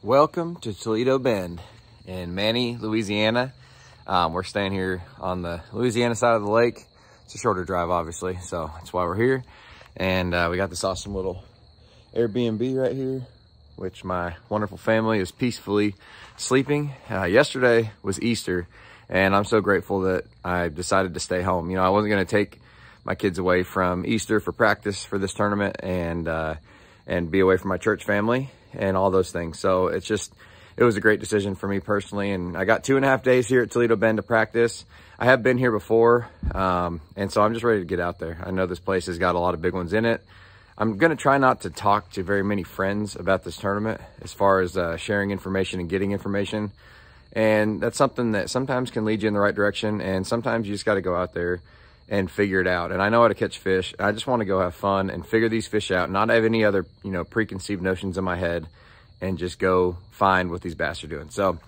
Welcome to Toledo Bend in Manny, Louisiana. We're staying here on the Louisiana side of the lake. It's a shorter drive, obviously, so that's why we're here. And we got this awesome little Airbnb right here, which my wonderful family is peacefully sleeping. Yesterday was Easter, and I'm so grateful that I decided to stay home. You know, I wasn't going to take my kids away from Easter for practice for this tournament and be away from my church family and all those things. So it was a great decision for me personally. And I got 2.5 days here at Toledo Bend to practice. I have been here before, and so I'm just ready to get out there. I know this place has got a lot of big ones in it. I'm going to try not to talk to very many friends about this tournament as far as sharing information and getting information. And that's something that sometimes can lead you in the right direction, and sometimes you just got to go out there and figure it out. And I know how to catch fish. I just want to go have fun and figure these fish out, not have any other, preconceived notions in my head, and just go find what these bass are doing. So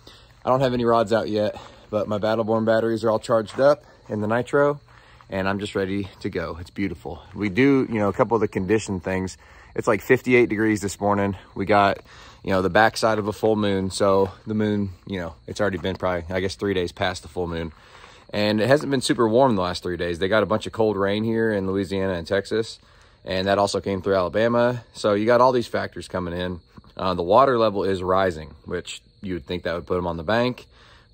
I don't have any rods out yet, but my Battleborn batteries are all charged up in the nitro, and I'm just ready to go. It's beautiful. We do, a couple of the condition things. It's like 58 degrees this morning. We got, the backside of a full moon. So the moon, it's already been probably, I guess, 3 days past the full moon. And it hasn't been super warm the last 3 days. They got a bunch of cold rain here in Louisiana and Texas, and that also came through Alabama. So you got all these factors coming in. The water level is rising, which you would think that would put them on the bank,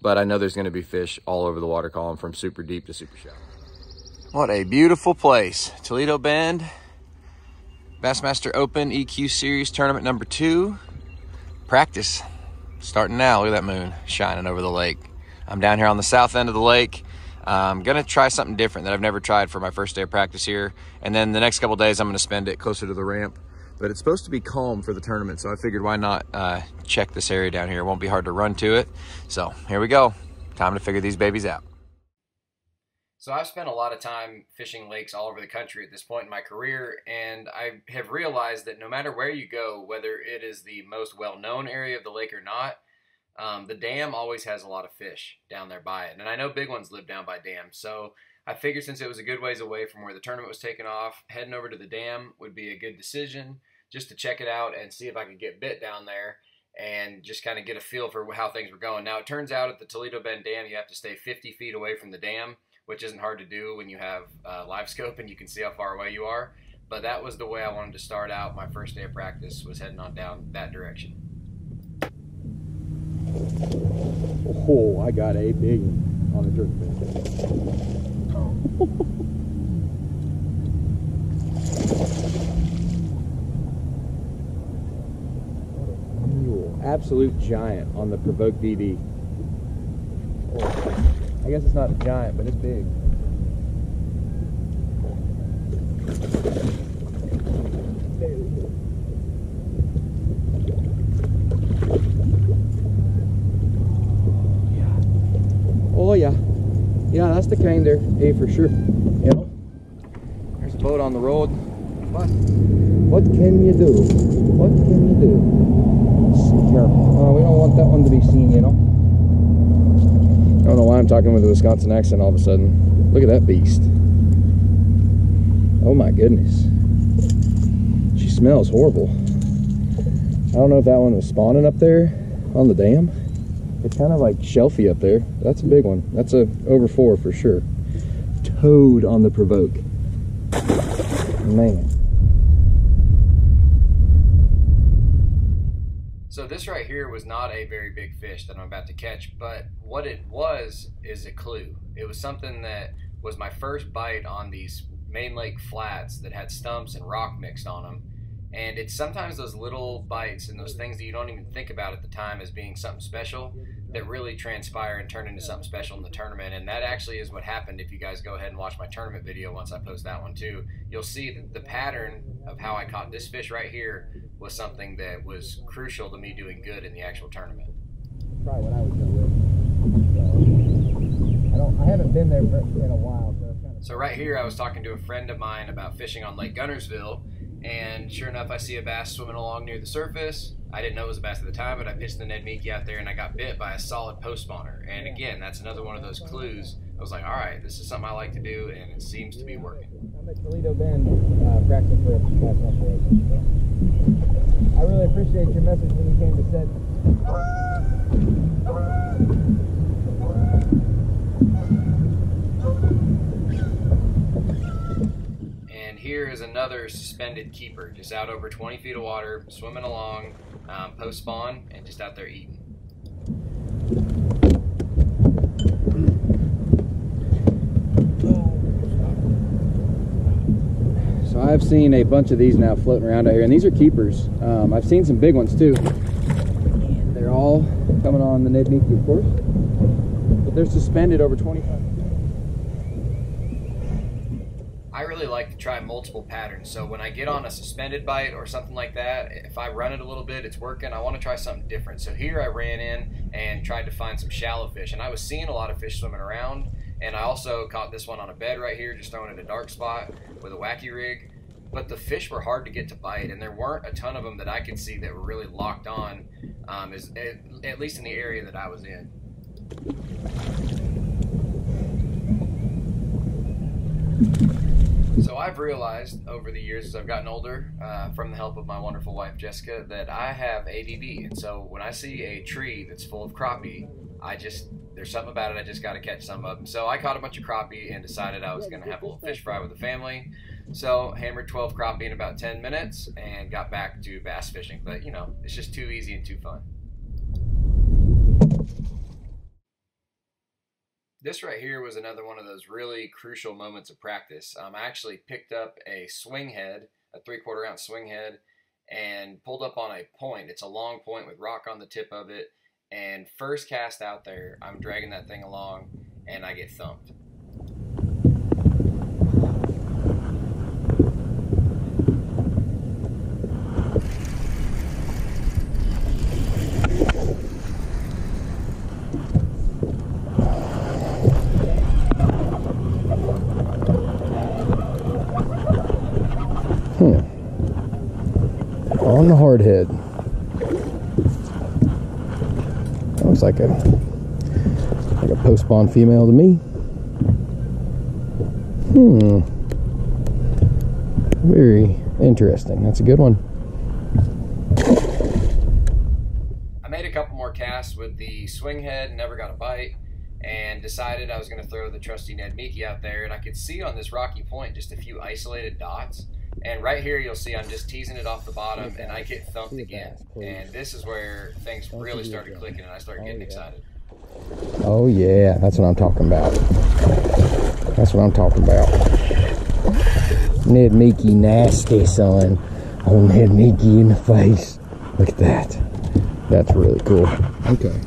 but I know there's going to be fish all over the water column from super deep to super shallow. What a beautiful place. Toledo Bend, Bassmaster Open EQ Series Tournament number 2. Practice starting now. Look at that moon shining over the lake. I'm down here on the south end of the lake. I'm going to try something different that I've never tried for my first day of practice here. And then the next couple days, I'm going to spend it closer to the ramp. But it's supposed to be calm for the tournament, so I figured why not check this area down here. It won't be hard to run to it. So here we go. Time to figure these babies out. So I've spent a lot of time fishing lakes all over the country at this point in my career, and I have realized that no matter where you go, whether it is the most well-known area of the lake or not, the dam always has a lot of fish down there by it. And I know big ones live down by dams. So I figured since it was a good ways away from where the tournament was taking off, heading over to the dam would be a good decision just to check it out and see if I could get bit down there and just kind of get a feel for how things were going. Now, it turns out at the Toledo Bend Dam, you have to stay 50 feet away from the dam, which isn't hard to do when you have live scope and you can see how far away you are. But that was the way I wanted to start out. My first day of practice was heading on down that direction. Oh, I got a big one on the jerk bait. Absolute giant on the Provoke DD. I guess it's not a giant, but it's big. Oh yeah, that's the kind there, hey, for sure. There's a boat on the road. What can you do? What can you do? We don't want that one to be seen, I don't know why I'm talking with a Wisconsin accent all of a sudden. Look at that beast. Oh my goodness. She smells horrible. I don't know if that one was spawning up there on the dam. It's kind of like shelfy up there. That's a big one. That's a over 4 for sure. Toad on the Provoke. Man. So this right here was not a very big fish that I'm about to catch, but what it was is a clue. It was something that was my first bite on these main lake flats that had stumps and rock mixed on them. And it's sometimes those little bites and those things that you don't even think about at the time as being something special that really transpire and turn into something special in the tournament. And that actually is what happened. If you guys go ahead and watch my tournament video once I post that one too, you'll see that the pattern of how I caught this fish right here was something that was crucial to me doing good in the actual tournament. Probably what I was going with. I haven't been there in a while. So right here I was talking to a friend of mine about fishing on Lake Gunnersville, and sure enough I see a bass swimming along near the surface. I didn't know it was a bass at the time, but I pitched the Ned Meekie out there and I got bit by a solid post spawner. And again, that's another one of those clues. I was like, all right, this is something I like to do, and it seems to be working. I'm at Toledo Bend practicing for a Bassmaster. I really appreciate your message when you came to send. And here is another suspended keeper, just out over 20 feet of water, swimming along, post spawn, and just out there eating. So I've seen a bunch of these now floating around out here, and these are keepers. I've seen some big ones too. And they're all coming on the Ned Mickey, of course, but they're suspended over 25. I really like to try multiple patterns, so when I get on a suspended bite or something like that, if I run it a little bit, it's working, I want to try something different. So here I ran in and tried to find some shallow fish, and I was seeing a lot of fish swimming around, and I also caught this one on a bed right here, just throwing it in a dark spot with a wacky rig. But the fish were hard to get to bite, and there weren't a ton of them that I could see that were really locked on, at least in the area that I was in. So I've realized over the years as I've gotten older, from the help of my wonderful wife Jessica, that I have ADD, and so when I see a tree that's full of crappie, there's something about it, I just got to catch some of them. So I caught a bunch of crappie and decided I was going to have a little fish fry with the family. So hammered 12 crappie in about 10 minutes and got back to bass fishing. But you know, it's just too easy and too fun. This right here was another one of those really crucial moments of practice. I actually picked up a swing head, a 3/4 ounce swing head, and pulled up on a point. It's a long point with rock on the tip of it. And first cast out there, I'm dragging that thing along and I get thumped. On the hard head. Looks like a post-spawn female to me. Very interesting. That's a good one. I made a couple more casts with the swing head, never got a bite, and decided I was going to throw the trusty Ned Mickey out there, and I could see on this rocky point just a few isolated dots. And right here you'll see I'm just teasing it off the bottom and I get thumped again. And this is where things really started clicking and I started getting excited. Oh yeah, that's what I'm talking about. That's what I'm talking about. Ned Mickey nasty, son. Oh, Ned Mickey in the face. Look at that. That's really cool. Okay.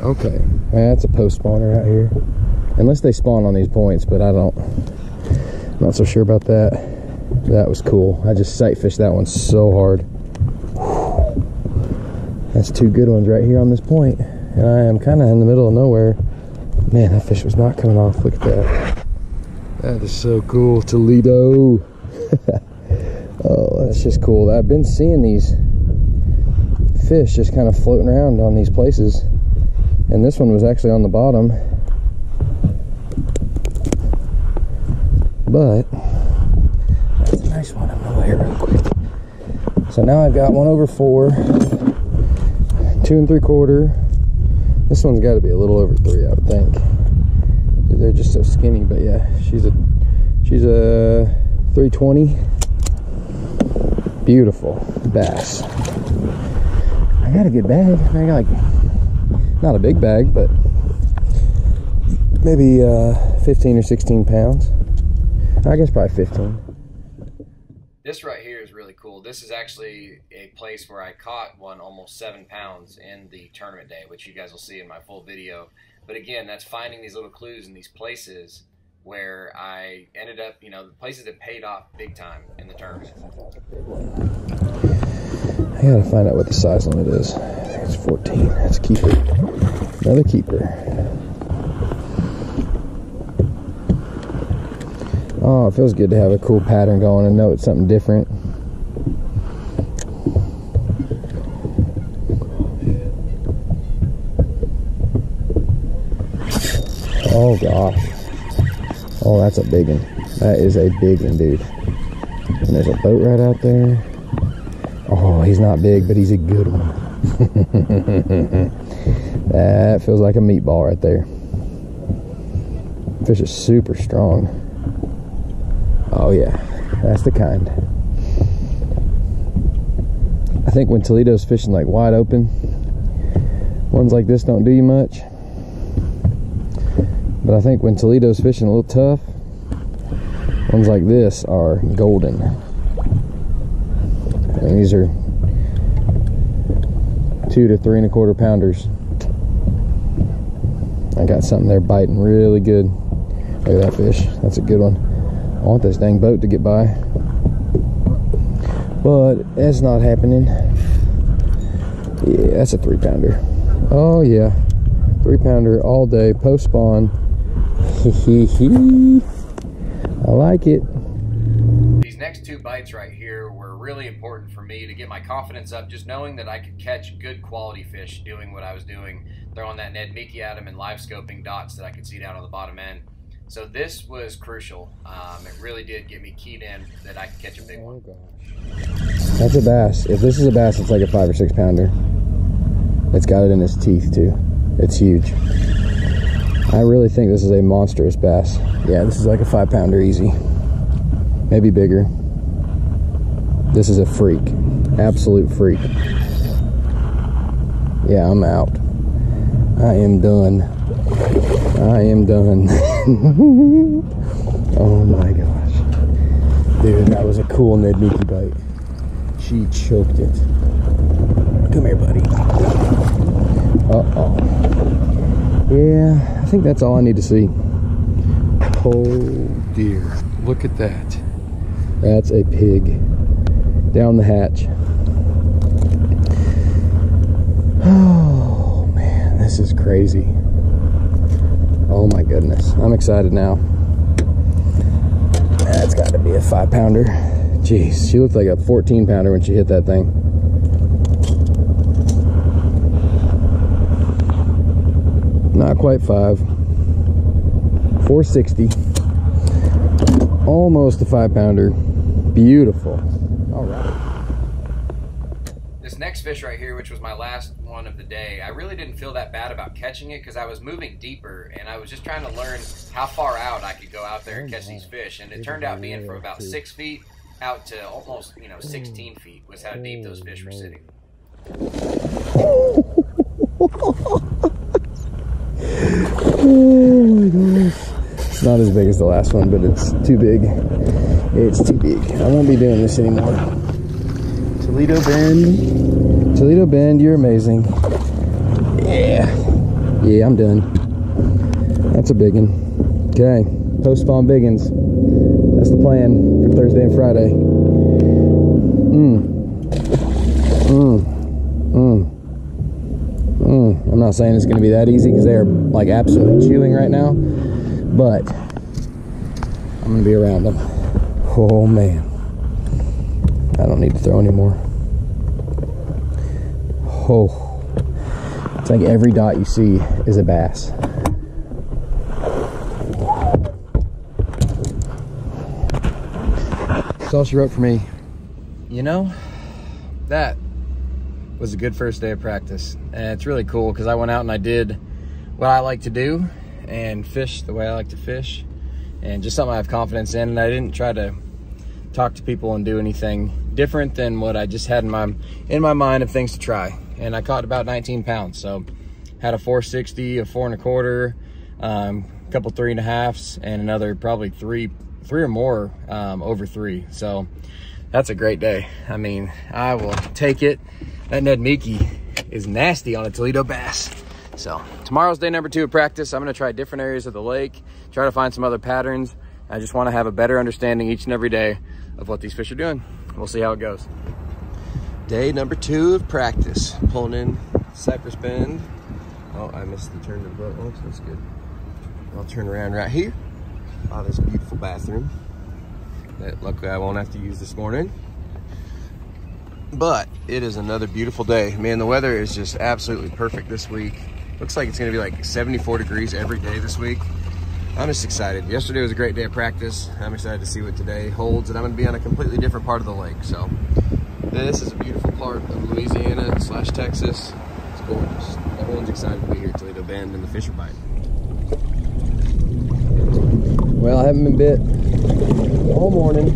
Okay. That's a post spawner out here. Unless they spawn on these points, but I'm not so sure about that. That was cool. I just sight fished that one so hard. That's two good ones right here on this point. And I am kind of in the middle of nowhere. Man, that fish was not coming off. Look at that. That is so cool. Toledo. Oh, that's just cool. I've been seeing these fish just kind of floating around on these places. And this one was actually on the bottom. But that's a nice one. I'm gonna weigh it real quick. So now I've got 1/4, 2 3/4. This one's got to be a little over 3, I would think. They're just so skinny, but yeah, she's a 320. Beautiful bass. I got a good bag. I got like, not a big bag, but maybe 15 or 16 pounds. I guess probably 15. This right here is really cool. This is actually a place where I caught one almost 7 pounds in the tournament day, which you guys will see in my full video. But again, that's finding these little clues in these places where I ended up, you know, the places that paid off big time in the tournament. I gotta find out what the size limit is. I think it's 14. That's a keeper. Another keeper. Oh, it feels good to have a cool pattern going and know it's something different. Oh gosh. Oh, that's a big one. That is a big one, dude. And there's a boat right out there. Oh, he's not big, but he's a good one. That feels like a meatball right there. Fish is super strong. Oh yeah, that's the kind. I think when Toledo's fishing like wide open, ones like this don't do you much. But I think when Toledo's fishing a little tough, ones like this are golden. And these are 2 to 3 1/4 pounders. I got something there biting really good. Look at that fish. That's a good one. I want this dang boat to get by, but it's not happening. Yeah, that's a 3 pounder. Oh yeah, 3 pounder all day, post spawn. I like it. These next 2 bites right here were really important for me to get my confidence up, just knowing that I could catch good quality fish doing what I was doing, throwing that Ned Mickey at them and live scoping dots that I could see down on the bottom end. So this was crucial. It really did get me keyed in that I could catch a big one. Oh gosh. That's a bass. If this is a bass, it's like a 5 or 6 pounder. It's got it in its teeth too. It's huge. I really think this is a monstrous bass. Yeah, this is like a 5 pounder easy. Maybe bigger. This is a freak. Absolute freak. Yeah, I'm out. I am done. I am done. Oh my gosh. Dude, that was a cool Ned Mickey bite. She choked it. Come here, buddy. Uh-oh. Yeah, I think that's all I need to see. Oh dear. Look at that. That's a pig. Down the hatch. Oh man, this is crazy. Oh my goodness. I'm excited now. That's got to be a 5 pounder. Jeez, she looked like a 14 pounder when she hit that thing. Not quite 5. 460. Almost a 5 pounder. Beautiful. All right. This next fish right here, which was my last one of the day, I really didn't feel that bad about catching it because I was moving deeper and I was just trying to learn how far out I could go out there and catch these fish. And it turned out being from about 6 feet out to almost, 16 feet was how deep those fish were sitting. Oh my gosh. It's not as big as the last one, but it's too big. It's too big. I won't be doing this anymore. Toledo Bend. Toledo Bend, you're amazing. Yeah. Yeah, I'm done. That's a big one. Okay. Post spawn biggins. That's the plan for Thursday and Friday. I'm not saying it's going to be that easy because they are like absolutely chewing right now, but I'm going to be around them. Oh man, I don't need to throw anymore. Oh, it's like every dot you see is a bass. That's all she wrote for me. That was a good first day of practice. And it's really cool because I went out and I did what I like to do and fish the way I like to fish, and just something I have confidence in. And I didn't try to talk to people and do anything different than what I just had in my mind of things to try. And I caught about 19 pounds. So had a 460, a 4 1/4, a couple 3 1/2s, and another probably three or more over 3. So that's a great day. I mean, I will take it. That Ned Mickey is nasty on a Toledo bass. So tomorrow's day number 2 of practice. I'm gonna try different areas of the lake, try to find some other patterns. I just wanna have a better understanding each and every day of what these fish are doing. We'll see how it goes. Day number 2 of practice. Pulling in Cypress Bend. Oh, I missed the turn of the boat. Oh, that's good. I'll turn around right here by this beautiful bathroom that luckily I won't have to use this morning. But it is another beautiful day. Man, the weather is just absolutely perfect this week. Looks like it's gonna be like 74 degrees every day this week. I'm just excited. Yesterday was a great day of practice. I'm excited to see what today holds, and I'm gonna be on a completely different part of the lake. So This is a beautiful part of Louisiana / Texas. It's gorgeous. Everyone's excited to be here at Toledo Bend and the fish are biting. Well, I haven't been bit all morning,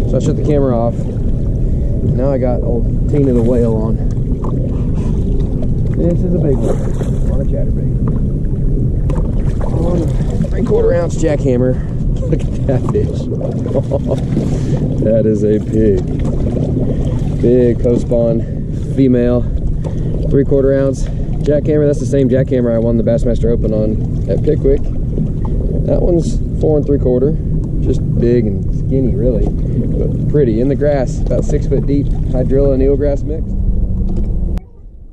so I shut the camera off. Now I got old Tina the whale on. This is a big one on a chatterbait. On a 3/4 ounce jackhammer. Look at that fish. That is a big co-spawn female 3/4 ounce jackhammer. That's the same jackhammer I won the Bassmaster Open on at Pickwick. That one's 4 3/4, just big and skinny really, but pretty. In the grass, about 6 foot deep, hydrilla and eelgrass mixed.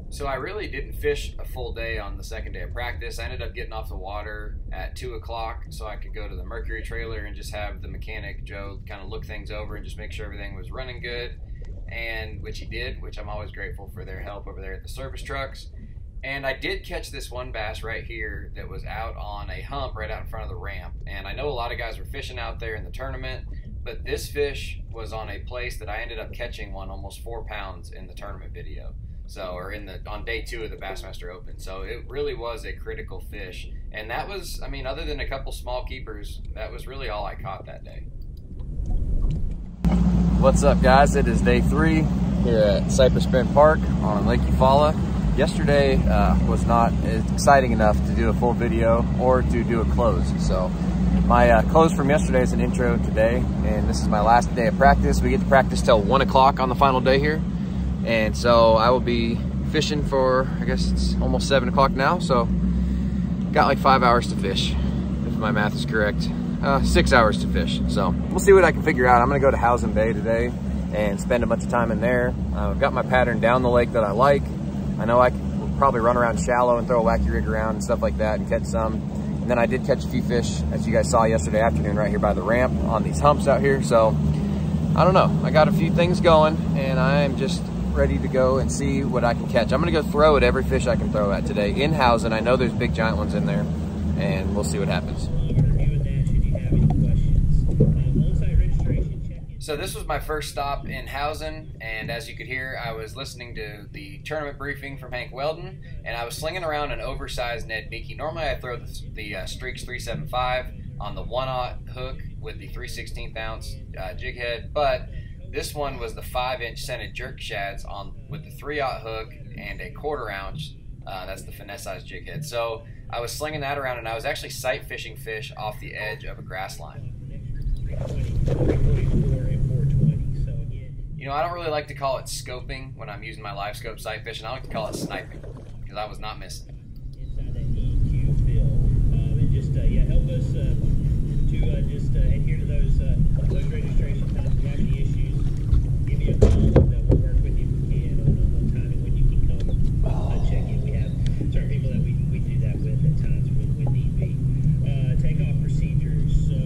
So I really didn't fish a full day on the second day of practice. I ended up getting off the water at 2 o'clock so I could go to the Mercury trailer and just have the mechanic, Joe, kind of look things over and just make sure everything was running good, and which he did, which I'm always grateful for their help over there at the service trucks. And I did catch this one bass right here that was out on a hump right out in front of the ramp. And I know a lot of guys were fishing out there in the tournament, but this fish was on a place that I ended up catching one almost 4 pounds in the tournament video. So, or on day 2 of the Bassmaster Open. So it really was a critical fish. And that was, I mean, other than a couple small keepers, that was really all I caught that day. What's up, guys? It is day 3 here at Cypress Bend Park on Lake Eufaula. Yesterday was not exciting enough to do a full video or to do a close. So my close from yesterday is an intro today, and this is my last day of practice. We get to practice till 1 o'clock on the final day here. And so I will be fishing for, I guess it's almost 7 o'clock now. So got like 5 hours to fish, if my math is correct. 6 hours to fish. So we'll see what I can figure out. I'm gonna go to Howsen Bay today and spend a bunch of time in there. I've got my pattern down the lake that I like. I know I can probably run around shallow and throw a wacky rig around and stuff like that and catch some. And then I did catch a few fish, as you guys saw yesterday afternoon, right here by the ramp on these humps out here. So I don't know, I got a few things going and I'm just ready to go and see what I can catch. I'm gonna go throw at every fish I can throw at today in Howsen. I know there's big giant ones in there and we'll see what happens. So this was my first stop in Howsen, and as you could hear, I was listening to the tournament briefing from Hank Weldon, and I was slinging around an oversized Ned Mickey. Normally I throw the Streaks 375 on the 1/0 hook with the 3/16 ounce jig head, but this one was the 5-inch scented jerk shads with the 3/0 hook and a 1/4 ounce. That's the finesse size jig head. So I was slinging that around, and I was actually sight fishing fish off the edge of a grass line. You know, I don't really like to call it scoping when I'm using my live scope sight fishing. I like to call it sniping because I was not missing. Inside that EQ fill, and just help us to just adhere to those registration times. If you have any issues, give me a call and we'll work with you if we can on timing when you can come check in. We have certain people that we do that with at times when need be. Takeoff procedures. So.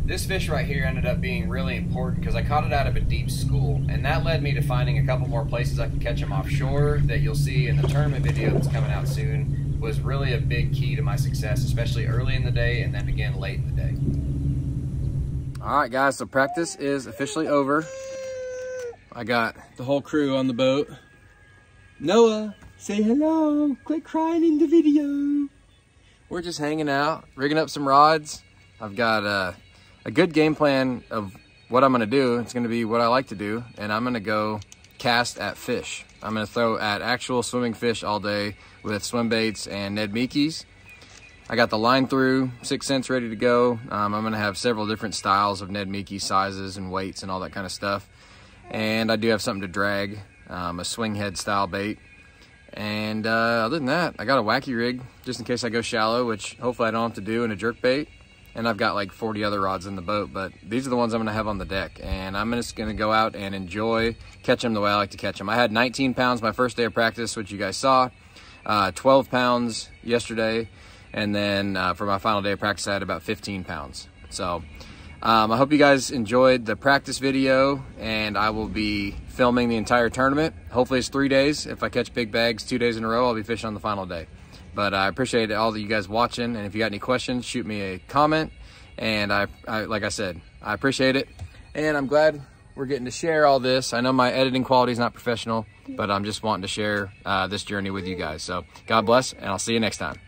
This fish right here ended up being really important because I caught it out of a deep school, and that led me to finding a couple more places I could catch them offshore that you'll see in the tournament video that's coming out soon. Was really a big key to my success, especially early in the day and then again late in the day. All right, guys, so practice is officially over. I got the whole crew on the boat. Noah, say hello. Quit crying in the video. We're just hanging out, rigging up some rods. I've got a good game plan of what I'm gonna do. It's gonna be what I like to do, and I'm gonna go cast at fish. I'm gonna throw at actual swimming fish all day with swim baits and Ned Mickeys. I got the line through 6 cents ready to go. I'm gonna have several different styles of Ned Mickey sizes and weights and all that kind of stuff. And I do have something to drag, a swing head style bait. And other than that, I got a wacky rig just in case I go shallow, which hopefully I don't have to do, and a jerk bait. And I've got like 40 other rods in the boat, but these are the ones I'm gonna have on the deck. And I'm just gonna go out and enjoy catching them the way I like to catch them. I had 19 pounds my first day of practice, which you guys saw, 12 pounds yesterday. And then for my final day of practice, I had about 15 pounds. So I hope you guys enjoyed the practice video, and I will be filming the entire tournament. Hopefully it's 3 days. If I catch big bags 2 days in a row, I'll be fishing on the final day. But I appreciate all of you guys watching, and if you got any questions, shoot me a comment. And I like I said, I appreciate it. And I'm glad we're getting to share all this. I know my editing quality is not professional, but I'm just wanting to share this journey with you guys. So God bless, and I'll see you next time.